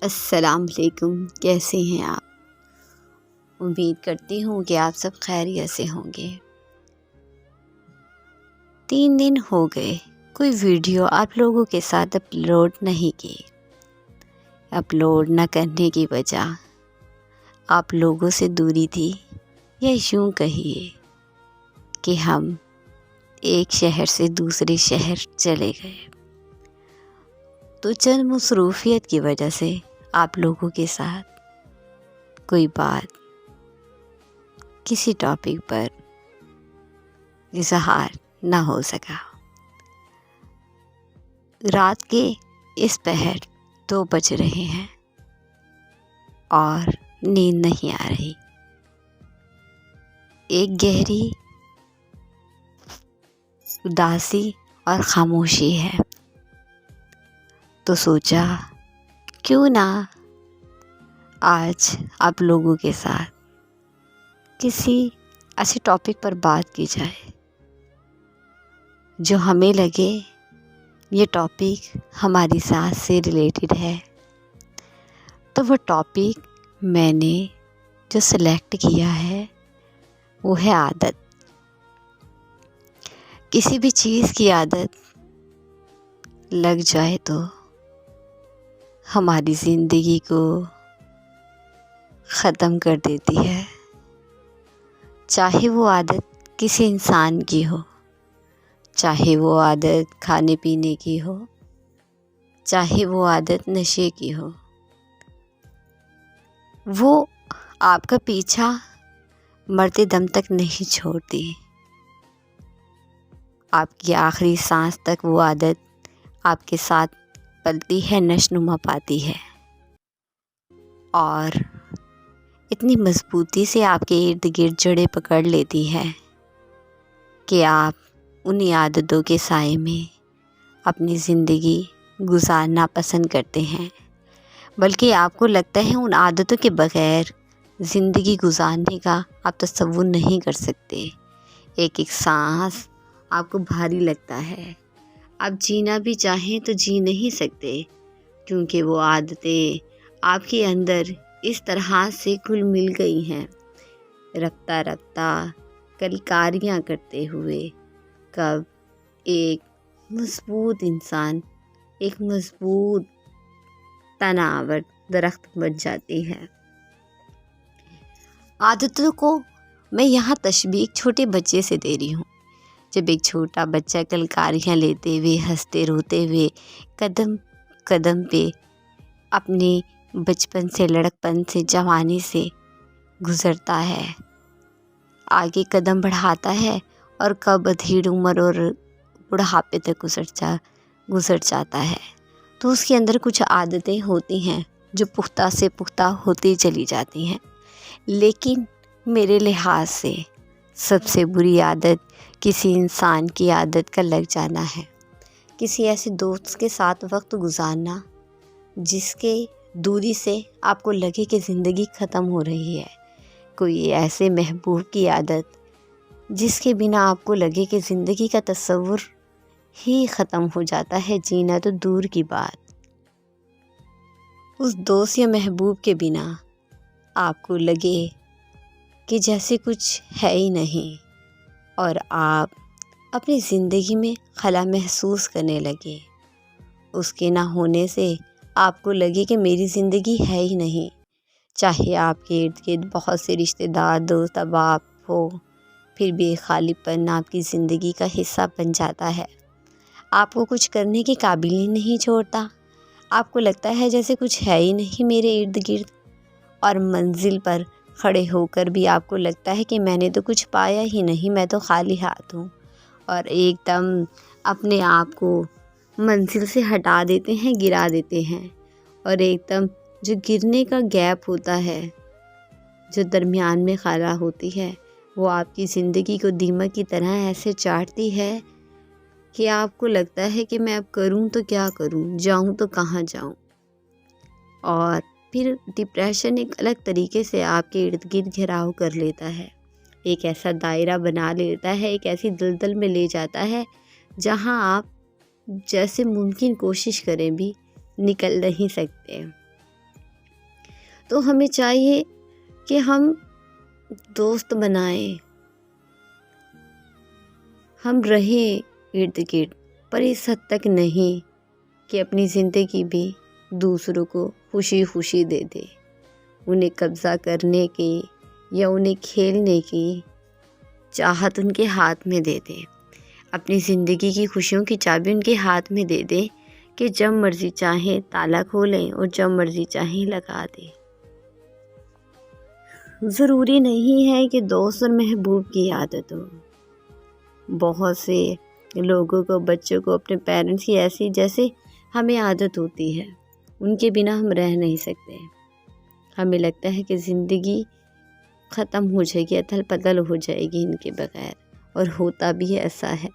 السلام علیکم، کیسے ہیں آپ؟ امید کرتی ہوں کہ آپ سب خیریت سے ہوں گے۔ 3 دن ہو گئے کوئی ویڈیو آپ لوگوں کے ساتھ اپلوڈ نہیں کی۔ اپلوڈ نہ کرنے کی وجہ آپ لوگوں سے دوری تھی، یا یوں کہیے کہ ہم ایک شہر سے دوسرے شہر چلے گئے، تو چند مصروفیت کی وجہ سے آپ لوگوں کے ساتھ کوئی بات کسی ٹاپک پر اظہار نہ ہو سکا۔ رات کے اس پہر 2 بج رہے ہیں اور نیند نہیں آ رہی۔ ایک گہری اداسی اور خاموشی ہے، تو سوچا کیوں نہ آج آپ لوگوں کے ساتھ کسی ایسے ٹاپک پر بات کی جائے جو ہمیں لگے یہ ٹاپک ہماری سانس سے ریلیٹڈ ہے۔ تو وہ ٹاپک میں نے جو سلیکٹ کیا ہے وہ ہے عادت۔ کسی بھی چیز کی عادت لگ جائے تو ہماری زندگی کو ختم کر دیتی ہے، چاہے وہ عادت کسی انسان کی ہو، چاہے وہ عادت کھانے پینے کی ہو، چاہے وہ عادت نشے کی ہو۔ وہ آپ کا پیچھا مرتے دم تک نہیں چھوڑتی، آپ کی آخری سانس تک وہ عادت آپ کے ساتھ پلتی ہے، نشوونما پاتی ہے، اور اتنی مضبوطی سے آپ کے ارد گرد جڑیں پکڑ لیتی ہے کہ آپ انہی عادتوں کے سائے میں اپنی زندگی گزارنا پسند کرتے ہیں، بلکہ آپ کو لگتا ہے ان عادتوں کے بغیر زندگی گزارنے کا آپ تصور نہیں کر سکتے۔ ایک ایک سانس آپ کو بھاری لگتا ہے، آپ جینا بھی چاہیں تو جی نہیں سکتے، کیونکہ وہ عادتیں آپ کے اندر اس طرح سے گھل مل گئی ہیں، رفتہ رفتہ کلکاریاں کرتے ہوئے کب ایک مضبوط انسان، ایک مضبوط تناور درخت بن جاتی ہے۔ عادتوں کو میں یہاں تشبیہ چھوٹے بچے سے دے رہی ہوں۔ جب ایک چھوٹا بچہ کلکاریاں لیتے ہوئے، ہنستے روتے ہوئے قدم قدم پہ اپنے بچپن سے، لڑکپن سے، جوانی سے گزرتا ہے، آگے قدم بڑھاتا ہے، اور کب ادھیڑ عمر اور بڑھاپے تک گزر جاتا ہے، تو اس کے اندر کچھ عادتیں ہوتی ہیں جو پختہ سے پختہ ہوتی چلی جاتی ہیں۔ لیکن میرے لحاظ سے سب سے بری عادت کسی انسان کی عادت کا لگ جانا ہے، کسی ایسے دوست کے ساتھ وقت گزارنا جس کے دوری سے آپ کو لگے کہ زندگی ختم ہو رہی ہے، کوئی ایسے محبوب کی عادت جس کے بنا آپ کو لگے کہ زندگی کا تصور ہی ختم ہو جاتا ہے، جینا تو دور کی بات۔ اس دوست یا محبوب کے بنا آپ کو لگے کہ جیسے کچھ ہے ہی نہیں، اور آپ اپنی زندگی میں خلا محسوس کرنے لگے۔ اس کے نہ ہونے سے آپ کو لگے کہ میری زندگی ہے ہی نہیں، چاہے آپ کے ارد گرد بہت سے رشتہ دار، دوست، احباب ہو، پھر بھی خالی پن آپ کی زندگی کا حصہ بن جاتا ہے، آپ کو کچھ کرنے کے قابل ہی نہیں چھوڑتا، آپ کو لگتا ہے جیسے کچھ ہے ہی نہیں میرے ارد گرد، اور منزل پر کھڑے ہو کر بھی آپ کو لگتا ہے کہ میں نے تو کچھ پایا ہی نہیں، میں تو خالی ہاتھ ہوں، اور ایک دم اپنے آپ کو منزل سے ہٹا دیتے ہیں، گرا دیتے ہیں، اور ایک دم جو گرنے کا گیپ ہوتا ہے، جو درمیان میں خلا ہوتی ہے، وہ آپ کی زندگی کو دیمک کی طرح ایسے چاٹتی ہے کہ آپ کو لگتا ہے کہ میں اب کروں تو کیا کروں، جاؤں تو کہاں جاؤں، اور پھر ڈپریشن ایک الگ طریقے سے آپ کے ارد گرد گھیراؤ کر لیتا ہے، ایک ایسا دائرہ بنا لیتا ہے، ایک ایسی دلدل میں لے جاتا ہے جہاں آپ جیسے ممکن کوشش کریں بھی نکل نہیں سکتے۔ تو ہمیں چاہیے کہ ہم دوست بنائیں، ہم رہیں ارد گرد، پر اس حد تک نہیں کہ اپنی زندگی بھی دوسروں کو خوشی خوشی دے دے، انہیں قبضہ کرنے کی یا انہیں کھیلنے کی چاہت ان کے ہاتھ میں دے دے، اپنی زندگی کی خوشیوں کی چابی ان کے ہاتھ میں دے دے کہ جب مرضی چاہیں تالا کھولیں اور جب مرضی چاہیں لگا دیں۔ ضروری نہیں ہے کہ دوست اور محبوب کی عادت ہو۔ بہت سے لوگوں کو، بچوں کو اپنے پیرنٹس کی ایسی جیسے ہمیں عادت ہوتی ہے، ان کے بنا ہم رہ نہیں سکتے، ہمیں لگتا ہے کہ زندگی ختم ہو جائے گی، اتھل پتھل ہو جائے گی ان کے بغیر، اور ہوتا بھی ایسا ہے۔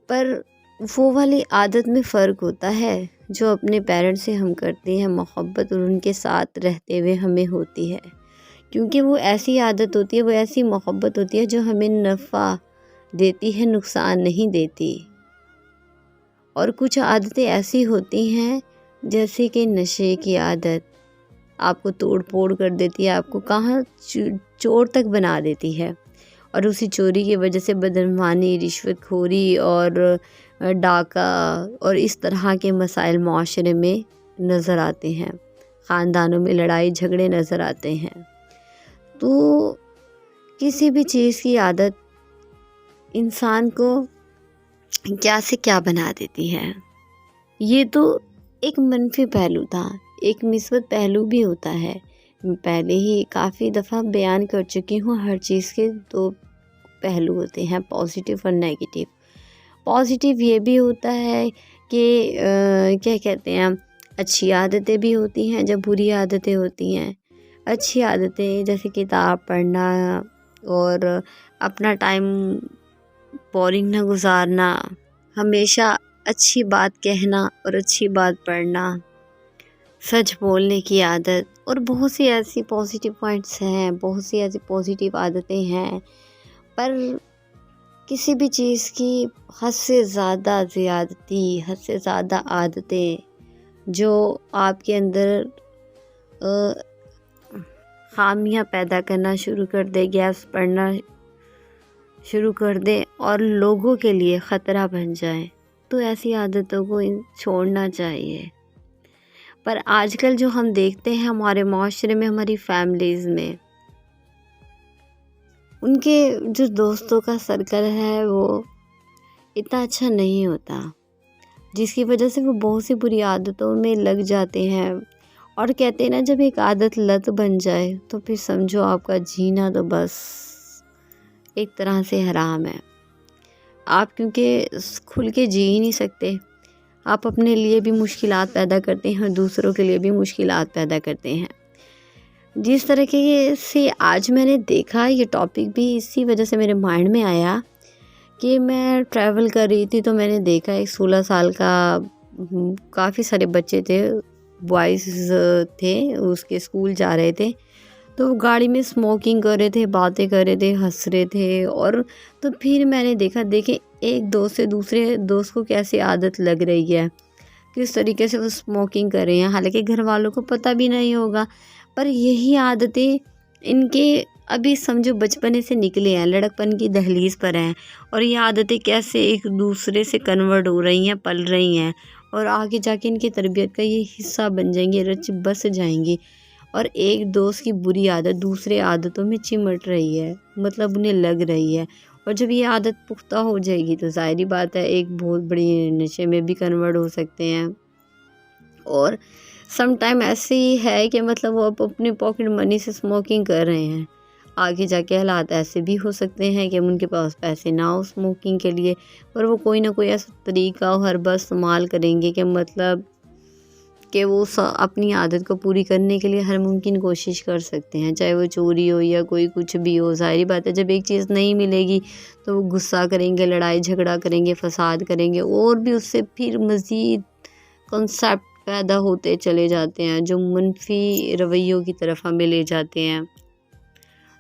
پر وہ والی عادت میں فرق ہوتا ہے جو اپنے پیرنٹس سے ہم کرتے ہیں، محبت اور ان کے ساتھ رہتے ہوئے ہمیں ہوتی ہے، کیونکہ وہ ایسی عادت ہوتی ہے، وہ ایسی محبت ہوتی ہے جو ہمیں نفع دیتی ہے، نقصان نہیں دیتی۔ اور کچھ عادتیں ایسی ہوتی ہیں جیسے کہ نشے کی عادت، آپ کو توڑ پھوڑ کر دیتی ہے، آپ کو کہاں چور تک بنا دیتی ہے، اور اسی چوری کی وجہ سے بدعنوانی، رشوت خوری اور ڈاکہ اور اس طرح کے مسائل معاشرے میں نظر آتے ہیں، خاندانوں میں لڑائی جھگڑے نظر آتے ہیں۔ تو کسی بھی چیز کی عادت انسان کو کیا سے کیا بنا دیتی ہے۔ یہ تو ایک منفی پہلو تھا، ایک مثبت پہلو بھی ہوتا ہے، میں پہلے ہی کافی دفعہ بیان کر چکی ہوں، ہر چیز کے دو پہلو ہوتے ہیں، پازیٹیو اور نیگیٹیو۔ پازیٹیو یہ بھی ہوتا ہے کہ کیا کہتے ہیں، اچھی عادتیں بھی ہوتی ہیں جب بری عادتیں ہوتی ہیں۔ اچھی عادتیں جیسے کتاب پڑھنا اور اپنا ٹائم بورنگ نہ گزارنا، ہمیشہ اچھی بات کہنا اور اچھی بات پڑھنا، سچ بولنے کی عادت، اور بہت سی ایسی پازیٹیو پوائنٹس ہیں، بہت سی ایسی پازیٹیو عادتیں ہیں۔ پر کسی بھی چیز کی حد سے زیادہ زیادتی، حد سے زیادہ عادتیں جو آپ کے اندر خامیاں پیدا کرنا شروع کر دے، گیس پڑنا شروع کر دے اور لوگوں کے لیے خطرہ بن جائے، تو ایسی عادتوں کو چھوڑنا چاہیے۔ پر آج کل جو ہم دیکھتے ہیں ہمارے معاشرے میں، ہماری فیملیز میں، ان کے جو دوستوں کا سرکل ہے وہ اتنا اچھا نہیں ہوتا، جس کی وجہ سے وہ بہت سی بری عادتوں میں لگ جاتے ہیں، اور کہتے ہیں نا، جب ایک عادت لت بن جائے تو پھر سمجھو آپ کا جینا تو بس ایک طرح سے حرام ہے۔ آپ کیونکہ کھل کے جی ہی نہیں سکتے، آپ اپنے لیے بھی مشکلات پیدا کرتے ہیں، دوسروں کے لیے بھی مشکلات پیدا کرتے ہیں۔ جس طرح سے آج میں نے دیکھا، یہ ٹاپک بھی اسی وجہ سے میرے مائنڈ میں آیا کہ میں ٹریول کر رہی تھی، تو میں نے دیکھا ایک 16 سال کا، کافی سارے بچے تھے، بوائز تھے، اس کے اسکول جا رہے تھے، تو وہ گاڑی میں اسموکنگ کر رہے تھے، باتیں کر رہے تھے، ہنس رہے تھے، اور تو پھر میں نے دیکھا، دیکھیں ایک دوست سے دوسرے دوست کو کیسی عادت لگ رہی ہے، کس طریقے سے وہ اسموکنگ کر رہے ہیں، حالانکہ گھر والوں کو پتہ بھی نہیں ہوگا، پر یہی عادتیں ان کے ابھی سمجھو بچپنے سے نکلے ہیں، لڑکپن کی دہلیز پر ہیں، اور یہ عادتیں کیسے ایک دوسرے سے کنورٹ ہو رہی ہیں، پل رہی ہیں، اور آگے جا کے ان کی تربیت کا یہ حصہ بن جائیں گی، رچ بس جائیں گی، اور ایک دوست کی بری عادت دوسرے عادتوں میں چمٹ رہی ہے، مطلب انہیں لگ رہی ہے، اور جب یہ عادت پختہ ہو جائے گی تو ظاہری بات ہے ایک بہت بڑی نشے میں بھی کنورٹ ہو سکتے ہیں۔ اور سم ٹائم ایسے ہی ہے کہ مطلب وہ اپنے پاکٹ منی سے اسموکنگ کر رہے ہیں، آگے جا کے حالات ایسے بھی ہو سکتے ہیں کہ ان کے پاس پیسے نہ ہو اسموکنگ کے لیے، پر وہ کوئی نہ کوئی ایسا طریقہ ہر بار استعمال کریں گے کہ مطلب کہ وہ اپنی عادت کو پوری کرنے کے لیے ہر ممکن کوشش کر سکتے ہیں، چاہے وہ چوری ہو یا کوئی کچھ بھی ہو۔ ظاہری بات ہے جب ایک چیز نہیں ملے گی تو وہ غصہ کریں گے، لڑائی جھگڑا کریں گے، فساد کریں گے، اور بھی اس سے پھر مزید کنسیپٹ پیدا ہوتے چلے جاتے ہیں جو منفی رویوں کی طرف ہمیں لے جاتے ہیں۔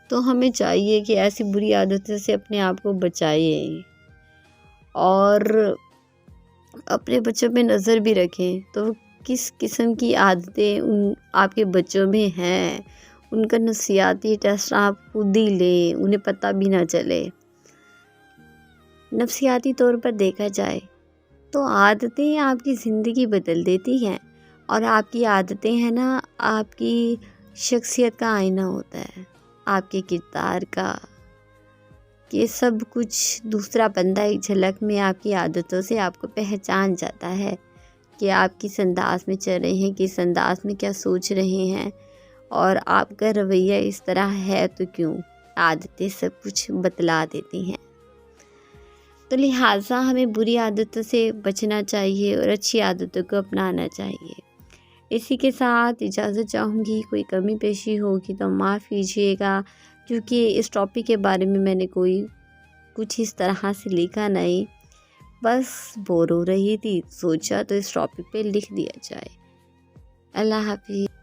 تو ہمیں چاہیے کہ ایسی بری عادتوں سے اپنے آپ کو بچائیے، اور اپنے بچوں پہ نظر بھی رکھیں۔ تو کس قسم کی عادتیں آپ کے بچوں میں ہیں، ان کا نفسیاتی ٹیسٹ آپ خود ہی لیں، انہیں پتہ بھی نہ چلے۔ نفسیاتی طور پر دیکھا جائے تو عادتیں آپ کی زندگی بدل دیتی ہیں، اور آپ کی عادتیں ہیں نا، آپ کی شخصیت کا آئینہ ہوتا ہے، آپ کے کردار کا۔ یہ سب کچھ دوسرا بندہ ایک جھلک میں آپ کی عادتوں سے آپ کو پہچان جاتا ہے کہ آپ کس انداز میں چل رہے ہیں، کس انداز میں کیا سوچ رہے ہیں، اور آپ کا رویہ اس طرح ہے تو کیوں۔ عادتیں سب کچھ بتلا دیتی ہیں، تو لہٰذا ہمیں بری عادتوں سے بچنا چاہیے اور اچھی عادتوں کو اپنانا چاہیے۔ اسی کے ساتھ اجازت چاہوں گی، کوئی کمی پیشی ہوگی تو معاف کیجیے گا، کیونکہ اس ٹاپک کے بارے میں میں نے کچھ اس طرح سے لکھا نہیں، بس بور ہو رہی تھی، سوچا تو اس ٹاپک پہ لکھ دیا جائے۔ اللہ حافظ۔